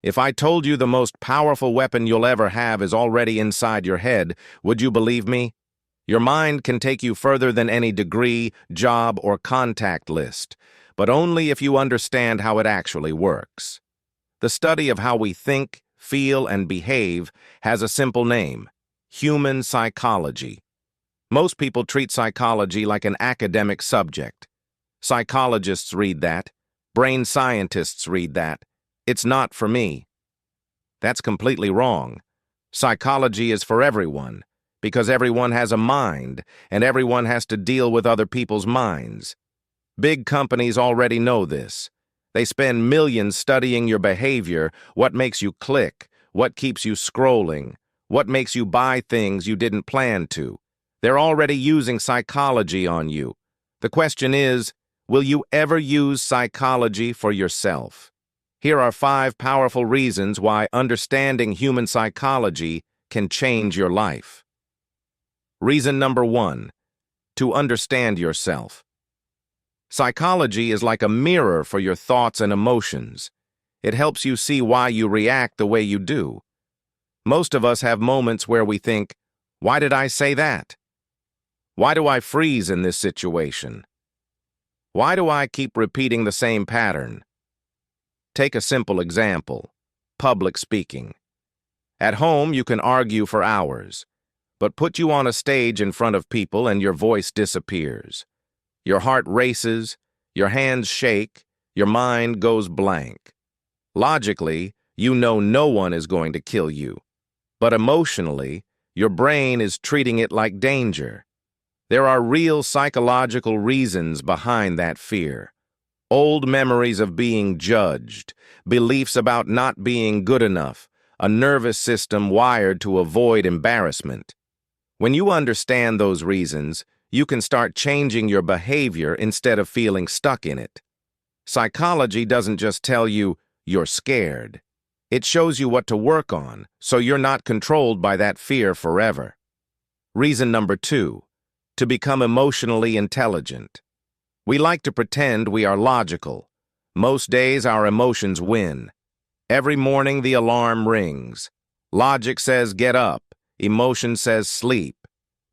If I told you the most powerful weapon you'll ever have is already inside your head, would you believe me? Your mind can take you further than any degree, job, or contact list, but only if you understand how it actually works. The study of how we think, feel, and behave has a simple name: human psychology. Most people treat psychology like an academic subject. Psychologists read that. Brain scientists read that. It's not for me. That's completely wrong. Psychology is for everyone, because everyone has a mind, and everyone has to deal with other people's minds. Big companies already know this. They spend millions studying your behavior, what makes you click, what keeps you scrolling, what makes you buy things you didn't plan to. They're already using psychology on you. The question is, will you ever use psychology for yourself? Here are 5 powerful reasons why understanding human psychology can change your life. Reason number 1, to understand yourself. Psychology is like a mirror for your thoughts and emotions. It helps you see why you react the way you do. Most of us have moments where we think, why did I say that? Why do I freeze in this situation? Why do I keep repeating the same pattern? Take a simple example: public speaking. At home, you can argue for hours, but put you on a stage in front of people and your voice disappears. Your heart races, your hands shake, your mind goes blank. Logically, you know no one is going to kill you, but emotionally, your brain is treating it like danger. There are real psychological reasons behind that fear. Old memories of being judged, beliefs about not being good enough, a nervous system wired to avoid embarrassment. When you understand those reasons, you can start changing your behavior instead of feeling stuck in it. Psychology doesn't just tell you you're scared. It shows you what to work on, so you're not controlled by that fear forever. Reason number 2, to become emotionally intelligent. We like to pretend we are logical. Most days our emotions win. Every morning the alarm rings. Logic says get up. Emotion says sleep.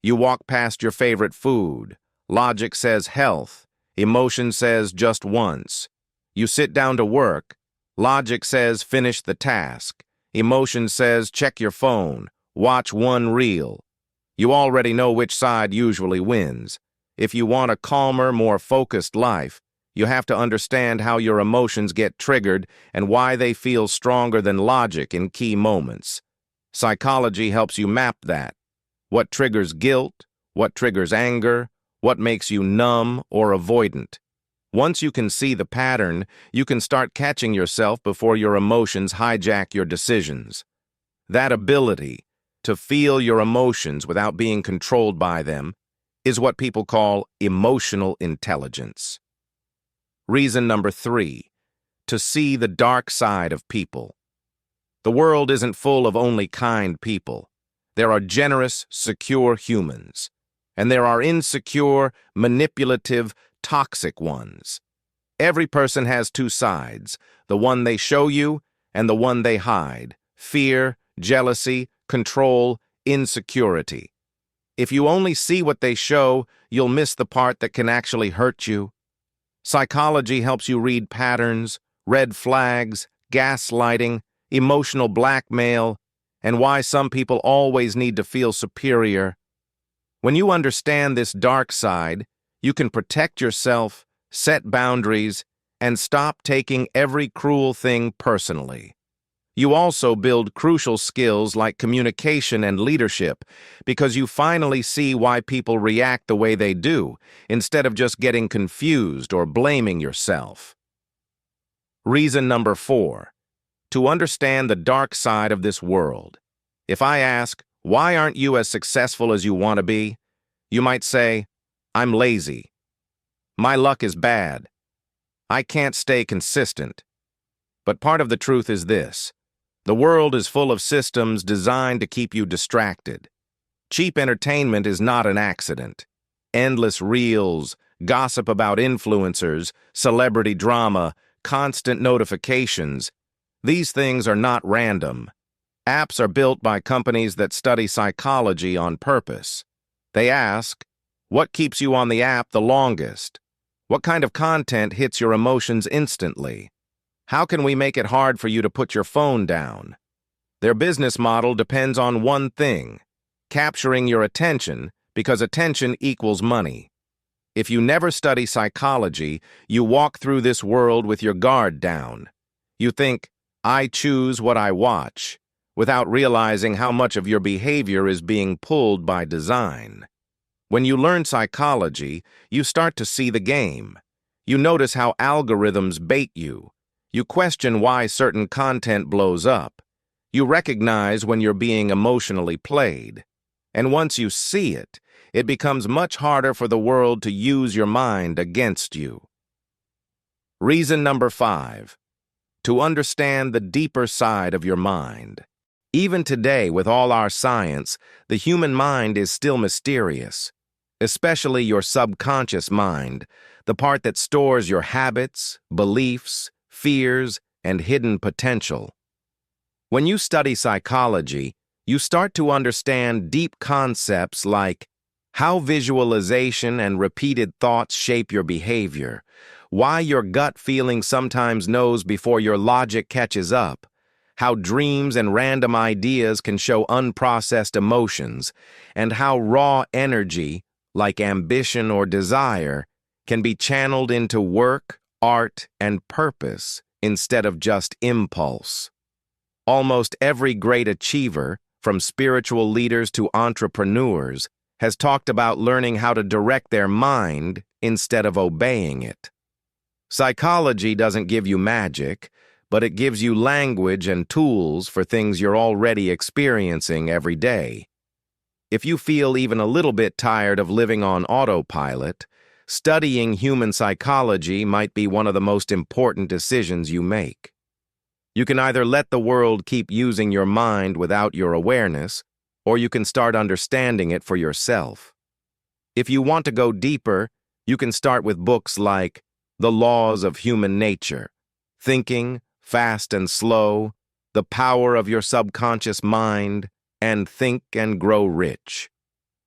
You walk past your favorite food. Logic says health. Emotion says just once. You sit down to work. Logic says finish the task. Emotion says check your phone. Watch one reel. You already know which side usually wins. If you want a calmer, more focused life, you have to understand how your emotions get triggered and why they feel stronger than logic in key moments. Psychology helps you map that. What triggers guilt, what triggers anger, what makes you numb or avoidant. Once you can see the pattern, you can start catching yourself before your emotions hijack your decisions. That ability to feel your emotions without being controlled by them is what people call emotional intelligence. Reason number 3, to see the dark side of people. The world isn't full of only kind people. There are generous, secure humans, and there are insecure, manipulative, toxic ones. Every person has 2 sides, the one they show you and the one they hide: fear, jealousy, control, insecurity. If you only see what they show, you'll miss the part that can actually hurt you. Psychology helps you read patterns, red flags, gaslighting, emotional blackmail, and why some people always need to feel superior. When you understand this dark side, you can protect yourself, set boundaries, and stop taking every cruel thing personally. You also build crucial skills like communication and leadership because you finally see why people react the way they do, instead of just getting confused or blaming yourself. Reason number 4, to understand the dark side of this world. If I ask, why aren't you as successful as you want to be? You might say, I'm lazy. My luck is bad. I can't stay consistent. But part of the truth is this: the world is full of systems designed to keep you distracted. Cheap entertainment is not an accident. Endless reels, gossip about influencers, celebrity drama, constant notifications. These things are not random. Apps are built by companies that study psychology on purpose. They ask, what keeps you on the app the longest? What kind of content hits your emotions instantly? How can we make it hard for you to put your phone down? Their business model depends on one thing: capturing your attention, because attention equals money. If you never study psychology, you walk through this world with your guard down. You think, I choose what I watch, without realizing how much of your behavior is being pulled by design. When you learn psychology, you start to see the game. You notice how algorithms bait you. You question why certain content blows up. You recognize when you're being emotionally played. And once you see it, it becomes much harder for the world to use your mind against you. Reason number 5. To understand the deeper side of your mind. Even today, with all our science, the human mind is still mysterious, especially your subconscious mind, the part that stores your habits, beliefs, fears, and hidden potential. When you study psychology, you start to understand deep concepts like how visualization and repeated thoughts shape your behavior, why your gut feeling sometimes knows before your logic catches up, how dreams and random ideas can show unprocessed emotions, and how raw energy, like ambition or desire, can be channeled into work, art, and purpose instead of just impulse. Almost every great achiever, from spiritual leaders to entrepreneurs, has talked about learning how to direct their mind instead of obeying it. Psychology doesn't give you magic, but it gives you language and tools for things you're already experiencing every day. If you feel even a little bit tired of living on autopilot, studying human psychology might be one of the most important decisions you make. You can either let the world keep using your mind without your awareness, or you can start understanding it for yourself. If you want to go deeper, you can start with books like The Laws of Human Nature, Thinking, Fast and Slow, The Power of Your Subconscious Mind, and Think and Grow Rich.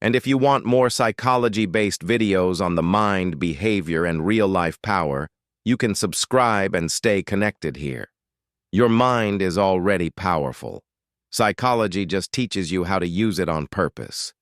And if you want more psychology-based videos on the mind, behavior, and real-life power, you can subscribe and stay connected here. Your mind is already powerful. Psychology just teaches you how to use it on purpose.